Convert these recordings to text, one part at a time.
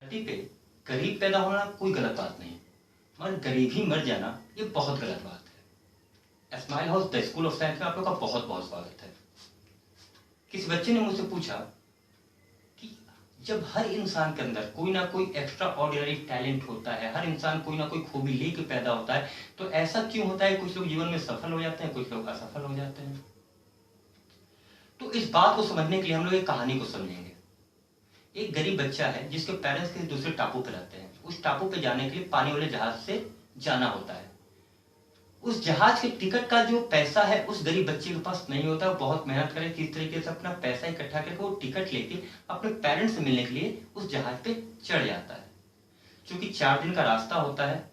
धरती पे गरीब पैदा होना कोई गलत बात नहीं, मगर गरीब ही मर जाना ये बहुत गलत बात है। Smile house the school of science में आप लोग का बहुत बहुत स्वागत है। किसी बच्चे ने मुझसे पूछा कि जब हर इंसान के अंदर कोई ना कोई एक्स्ट्रा ऑर्डिनरी टैलेंट होता है, हर इंसान कोई ना कोई खूबी लेके पैदा होता है, तो ऐसा क्यों होता है कुछ लोग जीवन में सफल हो जाते हैं, कुछ लोग असफल हो जाते हैं। तो इस बात को समझने के लिए हम लोग एक कहानी को समझेंगे। एक गरीब बच्चा है जिसके पेरेंट्स किसी दूसरे टापू पे रहते हैं। उस टापू पे जाने के लिए पानी वाले जहाज से जाना होता है। उस जहाज के टिकट का जो पैसा है उस गरीब बच्चे के पास नहीं होता। बहुत मेहनत करे किस तरीके से अपना पैसा इकट्ठा करके वो टिकट लेके अपने पेरेंट्स से मिलने के लिए उस जहाज पे चढ़ जाता है। क्योंकि 4 दिन का रास्ता होता है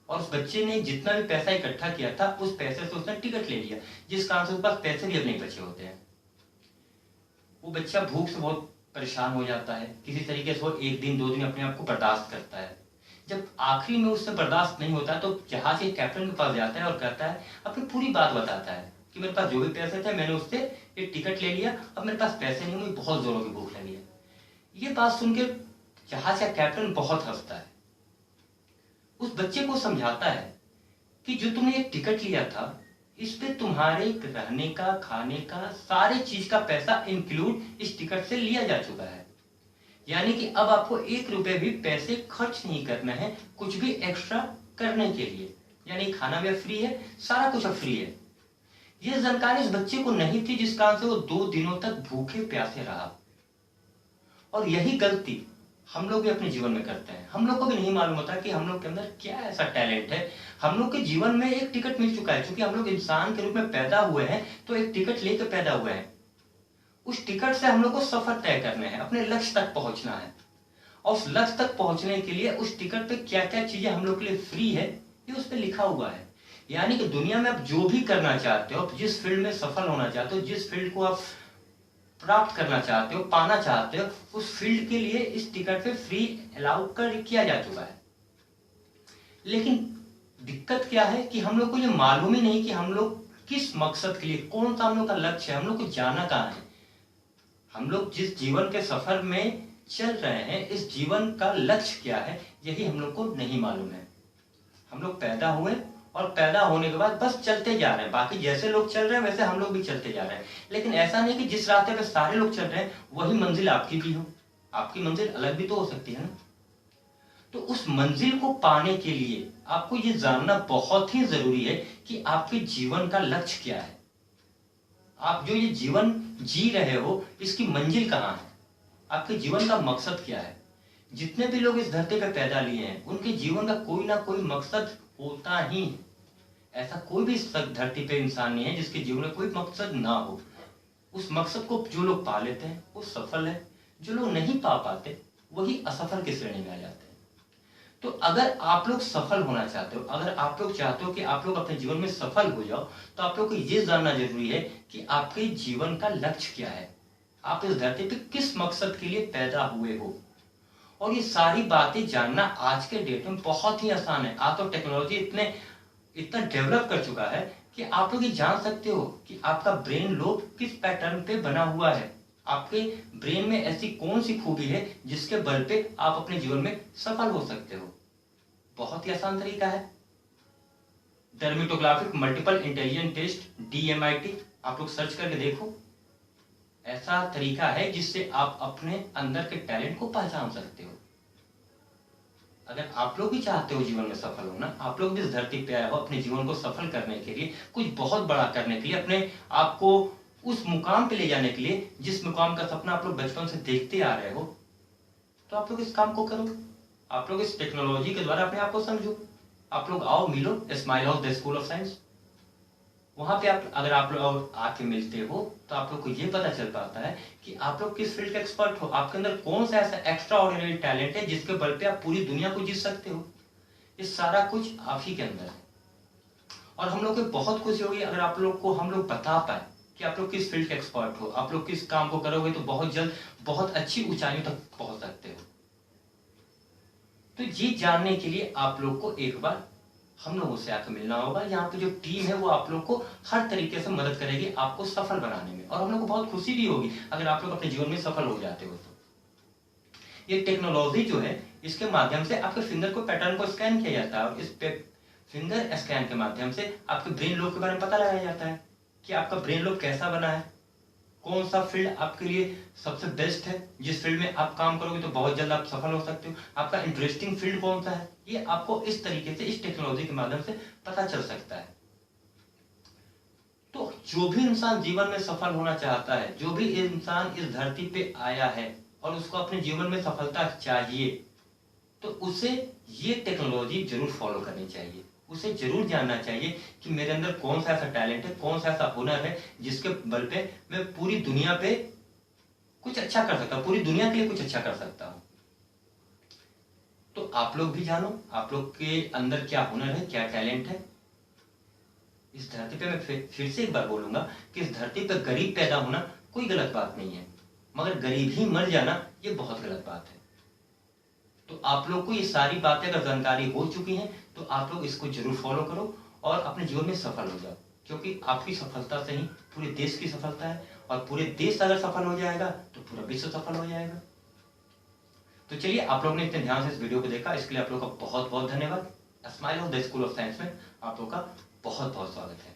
और उस बच्चे ने जितना भी पैसा इकट्ठा किया था उस पैसे से उसने टिकट ले लिया, जिस कारण से उसके पास पैसे भी अब नहीं बचे होते हैं। वो बच्चा भूख से बहुत परेशान हो जाता है। किसी तरीके से वो 1 दिन 2 दिन अपने आप को बर्दाश्त करता है। जब आखिरी में उससे बर्दाश्त नहीं होता तो जहाज के कैप्टन के पास जाता है और कहता है, अपनी पूरी बात बताता है कि मेरे पास जो भी पैसे थे मैंने उससे एक टिकट ले लिया, अब मेरे पास पैसे नहीं, मुझे बहुत जोरों की भूख लगी है। ये बात सुन के जहाज का कैप्टन बहुत हंसता है। उस बच्चे को समझाता है कि जो तुमने एक टिकट लिया था इस पे तुम्हारे रहने का, खाने का, सारे चीज का पैसा इंक्लूड इस टिकट से लिया जा चुका है। यानी कि अब आपको 1 रुपए भी पैसे खर्च नहीं करना है कुछ भी एक्स्ट्रा करने के लिए। यानी खाना भी फ्री है, सारा कुछ अब फ्री है। यह जानकारी इस बच्चे को नहीं थी, जिस कारण से वो 2 दिनों तक भूखे प्यासे रहा। और यही गलती हम लोग भी अपने जीवन में करते हैं। हम लोग को भी नहीं मालूम होता कि हम लोग के अंदर क्या ऐसा टैलेंट है। हम लोग के जीवन में एक टिकट मिल चुका है, क्योंकि हम लोग इंसान के रूप में पैदा हुए हैं तो एक टिकट लेकर पैदा हुए हैं। उस टिकट से हम लोग को सफर तय करने हैं, अपने लक्ष्य तक पहुंचना है। और उस लक्ष्य तक पहुंचने के लिए उस टिकट पे क्या क्या चीजें हम लोग के लिए फ्री है ये उस पर लिखा हुआ है। यानी कि दुनिया में आप जो भी करना चाहते हो, जिस फील्ड में सफल होना चाहते हो, जिस फील्ड को आप प्राप्त करना चाहते हो, पाना चाहते हो, उस फील्ड के लिए इस टिकट पे फ्री अलाउ कर किया जा चुका है। लेकिन दिक्कत क्या है कि हम लोग को ये मालूम ही नहीं कि हम लोग किस मकसद के लिए, कौन सा हम लोग का लक्ष्य है, हम लोग को जाना कहाँ है। हम लोग जिस जीवन के सफर में चल रहे हैं इस जीवन का लक्ष्य क्या है यही हम लोग को नहीं मालूम है। हम लोग पैदा हुए और पैदा होने के बाद बस चलते जा रहे हैं, बाकी जैसे लोग चल रहे हैं वैसे हम लोग भी चलते जा रहे हैं। लेकिन ऐसा नहीं कि जिस रास्ते पे सारे लोग चल रहे हैं वही मंजिल आपकी भी हो। आपकी मंजिल अलग भी तो हो सकती है ना। तो उस मंजिल को पाने के लिए आपको ये जानना बहुत ही जरूरी है कि आपके जीवन का लक्ष्य क्या है। आप जो ये जीवन जी रहे हो इसकी मंजिल कहाँ है, आपके जीवन का मकसद क्या है। जितने भी लोग इस धरती पे पैदा लिए हैं उनके जीवन का कोई ना कोई मकसद होता ही है। ऐसा कोई भी इस धरती पे इंसान नहीं है जिसके जीवन में कोई मकसद ना हो। उस मकसद को जो लोग पा लेते हैं वो सफल है, जो लोग नहीं पा पाते वही असफल की श्रेणी में आ जाते हैं। तो अगर आप लोग सफल होना चाहते हो, अगर आप लोग चाहते हो कि आप लोग अपने जीवन में सफल हो जाओ, तो आप लोग को ये जानना जरूरी है कि आपके जीवन का लक्ष्य क्या है, आप इस धरती पे किस मकसद के लिए पैदा हुए हो। और ये सारी बातें जानना आज के डेट में बहुत ही आसान है। आज तो टेक्नोलॉजी इतना डेवलप कर चुका है कि आप लोग ये जान सकते हो कि आपका ब्रेन लोब किस पैटर्न पे बना हुआ है, आपके ब्रेन में ऐसी कौन सी खूबी है जिसके बल पे आप अपने जीवन में सफल हो सकते हो। बहुत ही आसान तरीका है, डर्मेटोग्राफिक मल्टीपल इंटेलिजेंस टेस्ट, DMIT, आप लोग सर्च करके देखो। ऐसा तरीका है जिससे आप अपने अंदर के टैलेंट को पहचान सकते हो। अगर आप लोग भी चाहते हो जीवन में सफल होना, आप लोग भी इस धरती पे आए हो अपने जीवन को सफल करने के लिए, कुछ बहुत बड़ा करने के लिए, अपने आप को उस मुकाम पे ले जाने के लिए जिस मुकाम का सपना आप लोग बचपन से देखते आ रहे हो, तो आप लोग इस काम को करो। आप लोग इस टेक्नोलॉजी के द्वारा अपने आप को समझो। आप लोग आओ, मिलो smile house the school of science. वहां पे आप अगर आप लोग आके मिलते हो तो आप लोग को ये पता चल पाता है कि आप लोग किस फील्ड के एक्सपर्ट हो, आपके अंदर कौन सा ऐसा एक्स्ट्रा ऑर्डिनरी टैलेंट है जिसके बल पे आप पूरी दुनिया को जीत सकते हो। ये सारा कुछ आप ही के अंदर है। और हम लोग को बहुत खुशी होगी अगर आप लोग को हम लोग बता पाए कि आप लोग किस फील्ड के एक्सपर्ट हो, आप लोग किस काम को करोगे तो बहुत जल्द बहुत अच्छी ऊंचाइयों तक पहुंच सकते हो। तो ये जानने के लिए आप लोग को एक बार हम लोगों से आकर मिलना होगा। यहाँ पे जो टीम है वो आप लोग को हर तरीके से मदद करेगी आपको सफल बनाने में, और हम लोग को बहुत खुशी भी होगी अगर आप लोग अपने जीवन में सफल हो जाते हो। तो ये टेक्नोलॉजी जो है इसके माध्यम से आपके फिंगर को पैटर्न को स्कैन किया जाता है और इस फिंगर स्कैन के माध्यम से आपके ब्रेन लोब के बारे में पता लगाया जाता है कि आपका ब्रेन लोब कैसा बना है, कौन सा फील्ड आपके लिए सबसे बेस्ट है, जिस फील्ड में आप काम करोगे तो बहुत जल्द आप सफल हो सकते हो, आपका इंटरेस्टिंग फील्ड कौन सा है, ये आपको इस तरीके से इस टेक्नोलॉजी के माध्यम से पता चल सकता है। तो जो भी इंसान जीवन में सफल होना चाहता है, जो भी इंसान इस धरती पे आया है और उसको अपने जीवन में सफलता चाहिए, तो उसे ये टेक्नोलॉजी जरूर फॉलो करनी चाहिए। उसे जरूर जानना चाहिए कि मेरे अंदर कौन सा ऐसा टैलेंट है, कौन सा ऐसा हुनर है जिसके बल पे मैं पूरी दुनिया पे कुछ अच्छा कर सकता हूं, पूरी दुनिया के लिए कुछ अच्छा कर सकता हूं। तो आप लोग भी जानो आप लोग के अंदर क्या हुनर है, क्या टैलेंट है। इस धरती पे मैं फिर से एक बार बोलूंगा कि इस धरती पे गरीब पैदा होना कोई गलत बात नहीं है, मगर गरीब ही मर जाना ये बहुत गलत बात है। तो आप लोग को ये सारी बातें अगर जानकारी हो चुकी हैं तो आप लोग इसको जरूर फॉलो करो और अपने जीवन में सफल हो जाओ, क्योंकि आपकी सफलता से ही पूरे देश की सफलता है और पूरे देश अगर सफल हो जाएगा तो पूरा विश्व सफल हो जाएगा। तो चलिए, आप लोगों ने इतने ध्यान से इस वीडियो को देखा, इसके लिए आप लोग का बहुत बहुत धन्यवाद। Smile of the school of science में आप लोग का बहुत बहुत स्वागत है।